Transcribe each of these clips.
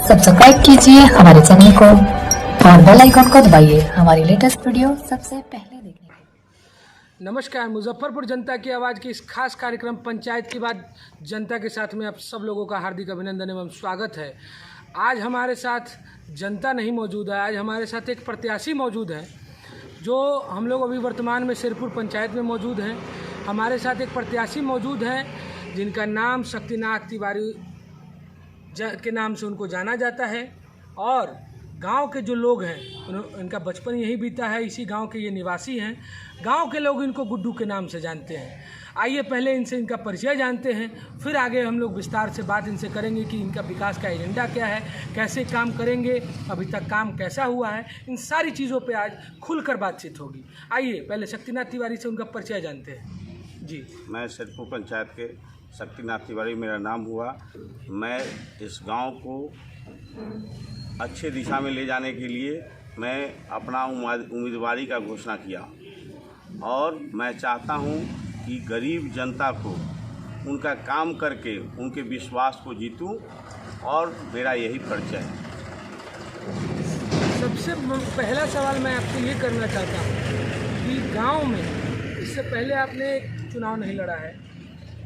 Subscribe कीजिए हमारे channel को और बेल आइकन को दबाइए हमारी लेटेस्ट वीडियो सबसे पहले देखने के लिए। नमस्कार, मुजफ्फरपुर जनता की आवाज़ के इस खास कार्यक्रम पंचायत की बात जनता के साथ में आप सब लोगों का हार्दिक अभिनंदन एवं स्वागत है। आज हमारे साथ जनता नहीं मौजूद है, आज हमारे साथ एक प्रत्याशी मौजूद है जो हम लोग अभी वर्तमान में सिरपुर पंचायत में मौजूद हैं। हमारे साथ एक प्रत्याशी मौजूद हैं जिनका नाम शक्तिनाथ तिवारी के नाम से उनको जाना जाता है और गांव के जो लोग हैं इनका बचपन यही बीता है, इसी गांव के ये निवासी हैं। गांव के लोग इनको गुड्डू के नाम से जानते हैं। आइए पहले इनसे इनका परिचय जानते हैं, फिर आगे हम लोग विस्तार से बात इनसे करेंगे कि इनका विकास का एजेंडा क्या है, कैसे काम करेंगे, अभी तक काम कैसा हुआ है, इन सारी चीज़ों पे आज खुलकर बातचीत होगी। आइए पहले शक्तिनाथ तिवारी से उनका परिचय जानते हैं। जी, मैं सिरपुर पंचायत के शक्तिनाथ तिवारी मेरा नाम हुआ। मैं इस गांव को अच्छे दिशा में ले जाने के लिए मैं अपना उम्मीदवारी का घोषणा किया और मैं चाहता हूं कि गरीब जनता को उनका काम करके उनके विश्वास को जीतूं और मेरा यही परिचय है। सबसे पहला सवाल मैं आपसे ये करना चाहता हूँ कि गांव में इससे पहले आपने चुनाव नहीं लड़ा है,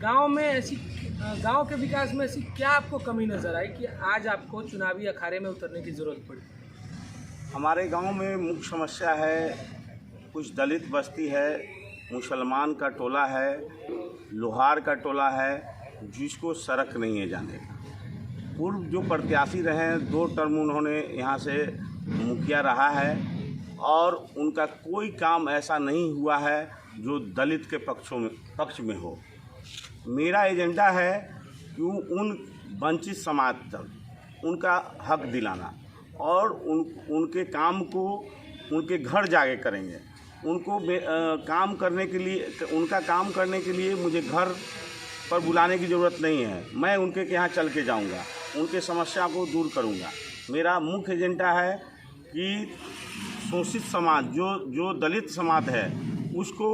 गांव के विकास में ऐसी क्या आपको कमी नज़र आई कि आज आपको चुनावी अखाड़े में उतरने की ज़रूरत पड़ी? हमारे गांव में मुख्य समस्या है, कुछ दलित बस्ती है, मुसलमान का टोला है, लोहार का टोला है, जिसको सड़क नहीं है जाने का। पूर्व जो प्रत्याशी रहे हैं 2 टर्म उन्होंने यहाँ से मुखिया रहा है और उनका कोई काम ऐसा नहीं हुआ है जो दलित के पक्ष में हो। मेरा एजेंडा है कि उन वंचित समाज तक उनका हक दिलाना और उनके काम को उनके घर जाके करेंगे। उनको काम करने के लिए, उनका काम करने के लिए मुझे घर पर बुलाने की ज़रूरत नहीं है। मैं उनके यहाँ चल के जाऊँगा, उनके समस्या को दूर करूँगा। मेरा मुख्य एजेंडा है कि शोषित समाज जो दलित समाज है उसको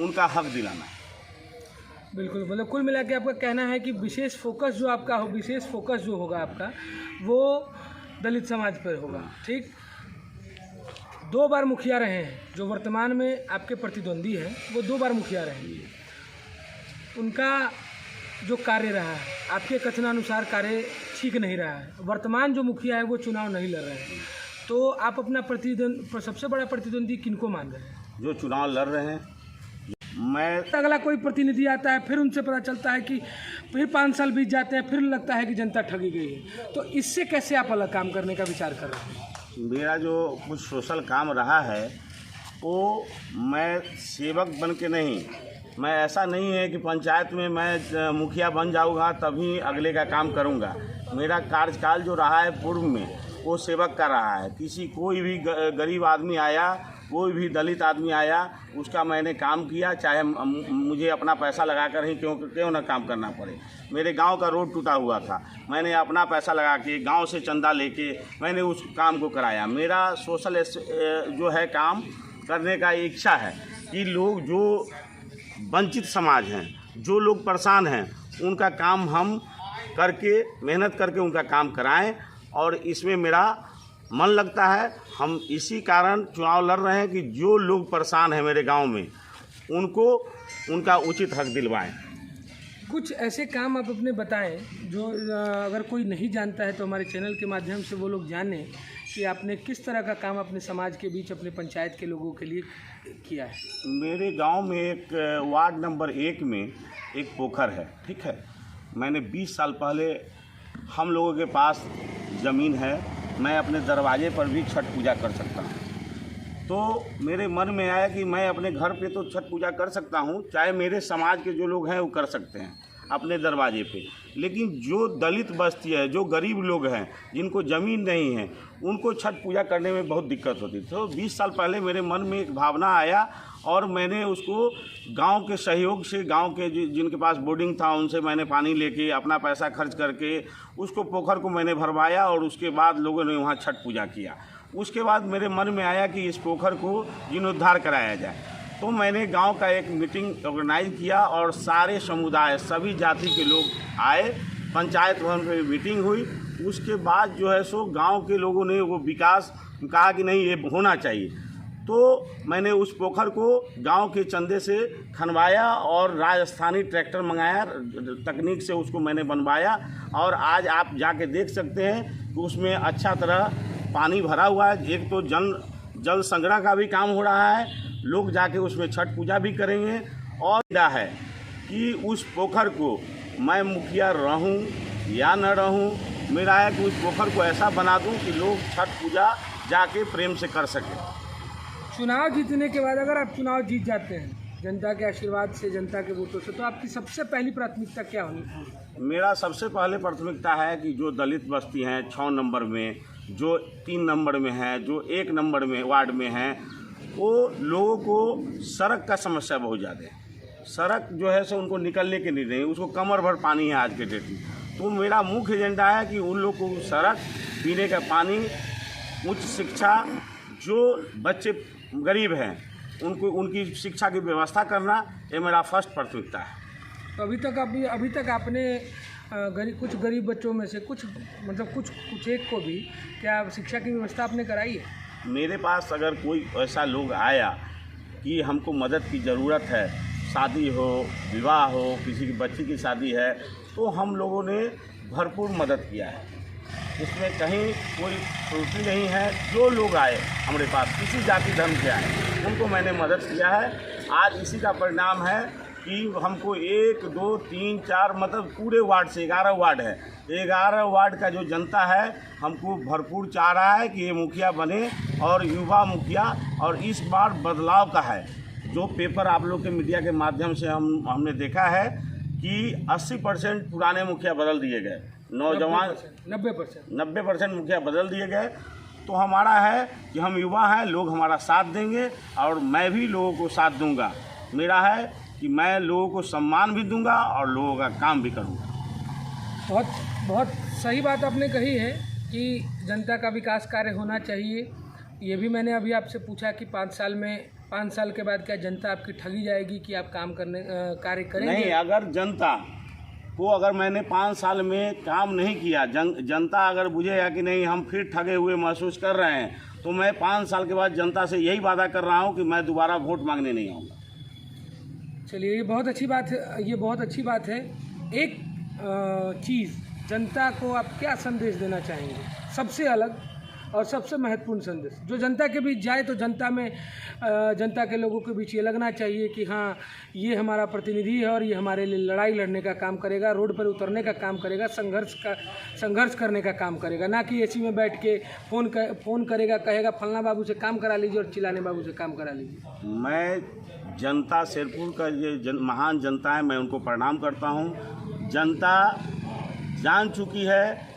उनका हक दिलाना। बिल्कुल, मतलब कुल मिला के आपका कहना है कि विशेष फोकस जो होगा आपका वो दलित समाज पर होगा। ठीक, 2 बार मुखिया रहे हैं, जो वर्तमान में आपके प्रतिद्वंदी हैं वो 2 बार मुखिया रहे हैं। उनका जो कार्य रहा है, आपके कथनानुसार कार्य ठीक नहीं रहा है। वर्तमान जो मुखिया है वो चुनाव नहीं लड़ रहे हैं, तो आप अपना सबसे बड़ा प्रतिद्वंदी किनको मान रहे हैं? जो चुनाव लड़ रहे हैं, मैं अगला कोई प्रतिनिधि आता है, फिर उनसे पता चलता है कि फिर 5 साल बीत जाते हैं, फिर लगता है कि जनता ठगी गई है, तो इससे कैसे आप अलग काम करने का विचार कर रहे हैं? मेरा जो कुछ सोशल काम रहा है वो मैं सेवक बन के नहीं, मैं ऐसा नहीं है कि पंचायत में मैं मुखिया बन जाऊंगा तभी अगले का काम करूंगा। मेरा कार्यकाल जो रहा है पूर्व में वो सेवक का रहा है। कोई भी गरीब आदमी आया, कोई भी दलित आदमी आया, उसका मैंने काम किया, चाहे मुझे अपना पैसा लगाकर ही क्यों ना काम करना पड़े। मेरे गांव का रोड टूटा हुआ था, मैंने अपना पैसा लगा के गांव से चंदा लेके मैंने उस काम को कराया। मेरा सोशल जो है काम करने का इच्छा है कि लोग जो वंचित समाज हैं, जो लोग परेशान हैं, उनका काम हम करके मेहनत करके उनका काम कराएं और इसमें मेरा मन लगता है। हम इसी कारण चुनाव लड़ रहे हैं कि जो लोग परेशान हैं मेरे गांव में उनको उनका उचित हक दिलवाएं। कुछ ऐसे काम आप अपने बताएं जो अगर कोई नहीं जानता है तो हमारे चैनल के माध्यम से वो लोग जाने कि आपने किस तरह का काम अपने समाज के बीच, अपने पंचायत के लोगों के लिए किया है। मेरे गांव में एक वार्ड नंबर 1 में एक पोखर है, ठीक है। मैंने 20 साल पहले, हम लोगों के पास ज़मीन है, मैं अपने दरवाजे पर भी छठ पूजा कर सकता हूँ। तो मेरे मन में आया कि मैं अपने घर पे तो छठ पूजा कर सकता हूँ, चाहे मेरे समाज के जो लोग हैं वो कर सकते हैं अपने दरवाजे पे, लेकिन जो दलित बस्ती है, जो गरीब लोग हैं, जिनको ज़मीन नहीं है, उनको छठ पूजा करने में बहुत दिक्कत होती। तो 20 साल पहले मेरे मन में एक भावना आया और मैंने उसको गांव के सहयोग से, गांव के जिनके पास बोर्डिंग था उनसे मैंने पानी लेके अपना पैसा खर्च करके उसको पोखर को मैंने भरवाया और उसके बाद लोगों ने वहाँ छठ पूजा किया। उसके बाद मेरे मन में आया कि इस पोखर को जीर्णोद्धार कराया जाए, तो मैंने गांव का एक मीटिंग ऑर्गेनाइज किया और सारे समुदाय, सभी जाति के लोग आए, पंचायत भवन में मीटिंग हुई उसके बाद जो है सो गांव के लोगों ने वो विकास कहा कि नहीं ये होना चाहिए, तो मैंने उस पोखर को गांव के चंदे से खनवाया और राजस्थानी ट्रैक्टर मंगाया, तकनीक से उसको मैंने बनवाया और आज आप जाके देख सकते हैं कि उसमें अच्छा तरह पानी भरा हुआ है। एक तो जल संग्रह का भी काम हो रहा है, लोग जाके उसमें छठ पूजा भी करेंगे और है कि उस पोखर को मैं मुखिया रहूं या न रहूं, मेरा है कि उस पोखर को ऐसा बना दूं कि लोग छठ पूजा जाके प्रेम से कर सकें। चुनाव जीतने के बाद अगर आप चुनाव जीत जाते हैं जनता के आशीर्वाद से, जनता के वोटों से, तो आपकी सबसे पहली प्राथमिकता क्या होनी? मेरा सबसे पहले प्राथमिकता है कि जो दलित बस्ती हैं 6 नंबर में, जो 3 नंबर में है, जो 1 नंबर में वार्ड में हैं, वो लोगों को सड़क का समस्या बहुत ज़्यादा है। सड़क जो है सो उनको निकलने के नहीं, उसको कमर भर पानी है आज के डेट में। तो मेरा मुख्य एजेंडा है कि उन लोग को सड़क, पीने का पानी, उच्च शिक्षा, जो बच्चे गरीब हैं उनको उनकी शिक्षा की व्यवस्था करना, ये मेरा फर्स्ट प्राथमिकता है। तो अभी तक आपने कुछ गरीब बच्चों में से कुछ एक को भी क्या शिक्षा की व्यवस्था आपने कराई है? मेरे पास अगर कोई ऐसा लोग आया कि हमको मदद की ज़रूरत है, शादी हो, विवाह हो, किसी की बच्ची की शादी है, तो हम लोगों ने भरपूर मदद किया है। इसमें कहीं कोई त्रुटि नहीं है। जो लोग आए हमारे पास, किसी जाति धर्म के आए, उनको मैंने मदद किया है। आज इसी का परिणाम है कि हमको 1, 2, 3, 4 मतलब पूरे वार्ड से 11 वार्ड है, 11 वार्ड का जो जनता है हमको भरपूर चाह रहा है कि ये मुखिया बने और युवा मुखिया। और इस बार बदलाव का है, जो पेपर आप लोग के मीडिया के माध्यम से हमने देखा है कि 80% पुराने मुखिया बदल दिए गए, नौजवान 90% मुखिया बदल दिए गए। तो हमारा है कि हम युवा हैं, लोग हमारा साथ देंगे और मैं भी लोगों को साथ दूंगा। मेरा है कि मैं लोगों को सम्मान भी दूंगा और लोगों का काम भी करूंगा। बहुत सही बात आपने कही है कि जनता का विकास कार्य होना चाहिए। ये भी मैंने अभी आपसे पूछा कि 5 साल के बाद क्या जनता आपकी ठगी जाएगी कि आप कार्य करेंगे? नहीं, अगर जनता को अगर मैंने 5 साल में काम नहीं किया, जनता अगर बुझेगा कि नहीं हम फिर ठगे हुए महसूस कर रहे हैं, तो मैं 5 साल के बाद जनता से यही वादा कर रहा हूँ कि मैं दोबारा वोट मांगने नहीं आऊँगा। चलिए, ये बहुत अच्छी बात है। एक चीज़, जनता को आप क्या संदेश देना चाहेंगे, सबसे अलग और सबसे महत्वपूर्ण संदेश जो जनता के बीच जाए, तो जनता के लोगों के बीच ये लगना चाहिए कि हाँ, ये हमारा प्रतिनिधि है और ये हमारे लिए लड़ाई लड़ने का काम करेगा, रोड पर उतरने का काम करेगा, संघर्ष करने का काम करेगा, ना कि एसी में बैठ के फ़ोन करेगा, कहेगा फलना बाबू से काम करा लीजिए और चिल्लाने बाबू से काम करा लीजिए। मैं जनता, शेरपुर का ये महान जनता है, मैं उनको प्रणाम करता हूँ। जनता जान चुकी है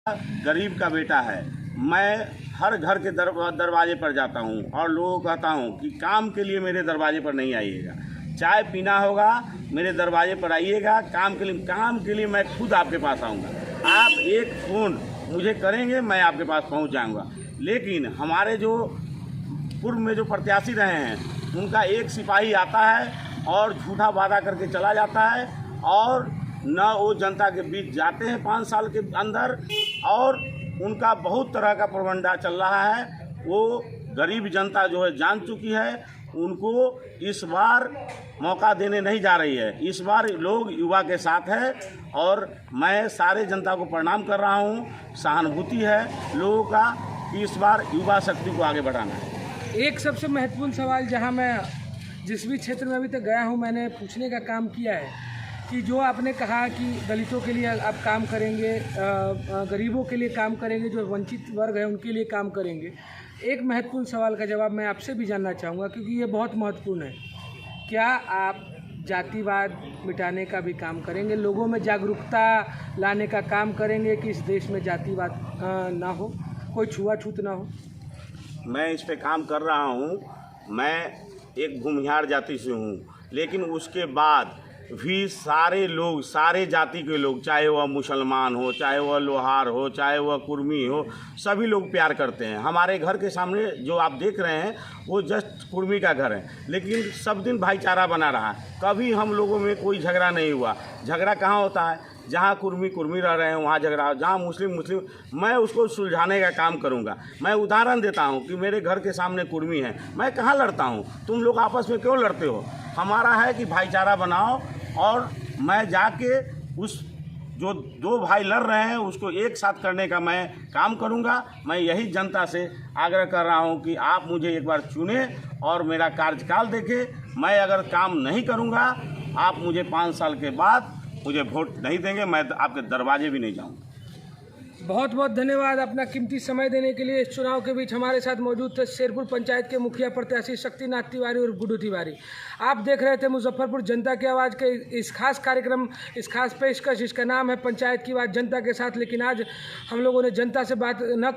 गरीब का बेटा है। मैं हर घर के दरवाजे पर जाता हूँ और लोगों को कहता हूँ कि काम के लिए मेरे दरवाजे पर नहीं आइएगा, चाय पीना होगा मेरे दरवाजे पर आइएगा, काम के लिए मैं खुद आपके पास आऊँगा। आप एक फ़ोन मुझे करेंगे, मैं आपके पास पहुँच जाऊँगा। लेकिन हमारे जो पूर्व में जो प्रत्याशी रहे हैं, उनका एक सिपाही आता है और झूठा वादा करके चला जाता है और न वो जनता के बीच जाते हैं 5 साल के अंदर, और उनका बहुत तरह का प्रोपगेंडा चल रहा है। वो गरीब जनता जो है जान चुकी है, उनको इस बार मौका देने नहीं जा रही है। इस बार लोग युवा के साथ है और मैं सारे जनता को प्रणाम कर रहा हूँ। सहानुभूति है लोगों का कि इस बार युवा शक्ति को आगे बढ़ाना है। एक सबसे महत्वपूर्ण सवाल, जहाँ मैं जिस भी क्षेत्र में अभी तक गया हूँ, मैंने पूछने का काम किया है कि जो आपने कहा कि दलितों के लिए आप काम करेंगे, गरीबों के लिए काम करेंगे, जो वंचित वर्ग है उनके लिए काम करेंगे। एक महत्वपूर्ण सवाल का जवाब मैं आपसे भी जानना चाहूँगा, क्योंकि ये बहुत महत्वपूर्ण है। क्या आप जातिवाद मिटाने का भी काम करेंगे, लोगों में जागरूकता लाने का काम करेंगे कि इस देश में जातिवाद ना हो, कोई छुआछूत ना हो? मैं इस पे काम कर रहा हूँ। मैं एक भूमिहार जाति से हूँ, लेकिन उसके बाद भी सारे लोग, सारे जाति के लोग, चाहे वह मुसलमान हो, चाहे वह लोहार हो, चाहे वह कुर्मी हो, सभी लोग प्यार करते हैं। हमारे घर के सामने जो आप देख रहे हैं वो जस्ट कुर्मी का घर है, लेकिन सब दिन भाईचारा बना रहा। कभी हम लोगों में कोई झगड़ा नहीं हुआ। झगड़ा कहाँ होता है जहाँ कुर्मी रह रहे हैं वहाँ झगड़ा हो, जहाँ मुस्लिम मैं उसको सुलझाने का काम करूँगा। मैं उदाहरण देता हूँ कि मेरे घर के सामने कुर्मी है, मैं कहाँ लड़ता हूँ, तुम लोग आपस में क्यों लड़ते हो? हमारा है कि भाईचारा बनाओ, और मैं जाके उस जो दो भाई लड़ रहे हैं उसको एक साथ करने का मैं काम करूंगा। मैं यही जनता से आग्रह कर रहा हूं कि आप मुझे एक बार चुने और मेरा कार्यकाल देखें। मैं अगर काम नहीं करूंगा, आप मुझे 5 साल के बाद मुझे वोट नहीं देंगे, मैं आपके दरवाजे भी नहीं जाऊंगा। बहुत बहुत धन्यवाद अपना कीमती समय देने के लिए। इस चुनाव के बीच हमारे साथ मौजूद थे शेरपुर पंचायत के मुखिया प्रत्याशी शक्तिनाथ तिवारी और गुड्डू तिवारी। आप देख रहे थे मुजफ्फरपुर जनता की आवाज़ के इस खास कार्यक्रम, इस खास पेशकश, जिसका नाम है पंचायत की बात जनता के साथ। लेकिन आज हम लोगों ने जनता से बात न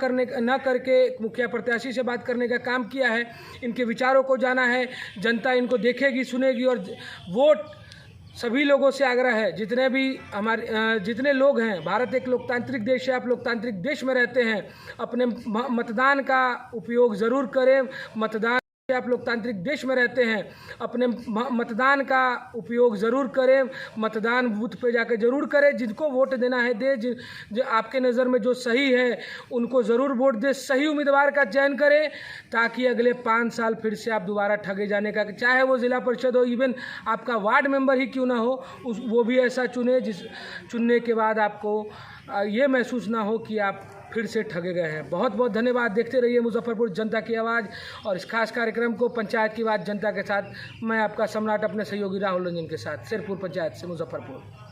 करके मुखिया प्रत्याशी से बात करने का काम किया है। इनके विचारों को जाना है, जनता इनको देखेगी, सुनेगी, और वोट सभी लोगों से आग्रह है, जितने लोग हैं, भारत एक लोकतांत्रिक देश है, आप लोकतांत्रिक देश में रहते हैं, अपने मतदान का उपयोग ज़रूर करें। आप लोकतांत्रिक देश में रहते हैं, अपने मतदान का उपयोग ज़रूर करें, मतदान बूथ पे जाकर ज़रूर करें। जिनको वोट देना है दे, जो आपके नज़र में जो सही है उनको ज़रूर वोट दे। सही उम्मीदवार का चयन करें ताकि अगले 5 साल फिर से आप दोबारा ठगे जाने का, चाहे वो ज़िला परिषद हो, इवन आपका वार्ड मेंबर ही क्यों ना हो, वो भी ऐसा चुने चुनने के बाद आपको ये महसूस ना हो कि आप फिर से ठगे गए हैं। बहुत बहुत धन्यवाद। देखते रहिए मुजफ्फरपुर जनता की आवाज़ और इस खास कार्यक्रम को पंचायत की बात जनता के साथ। मैं आपका सम्राट अपने सहयोगी राहुल रंजन के साथ, शेरपुर पंचायत से मुजफ्फरपुर।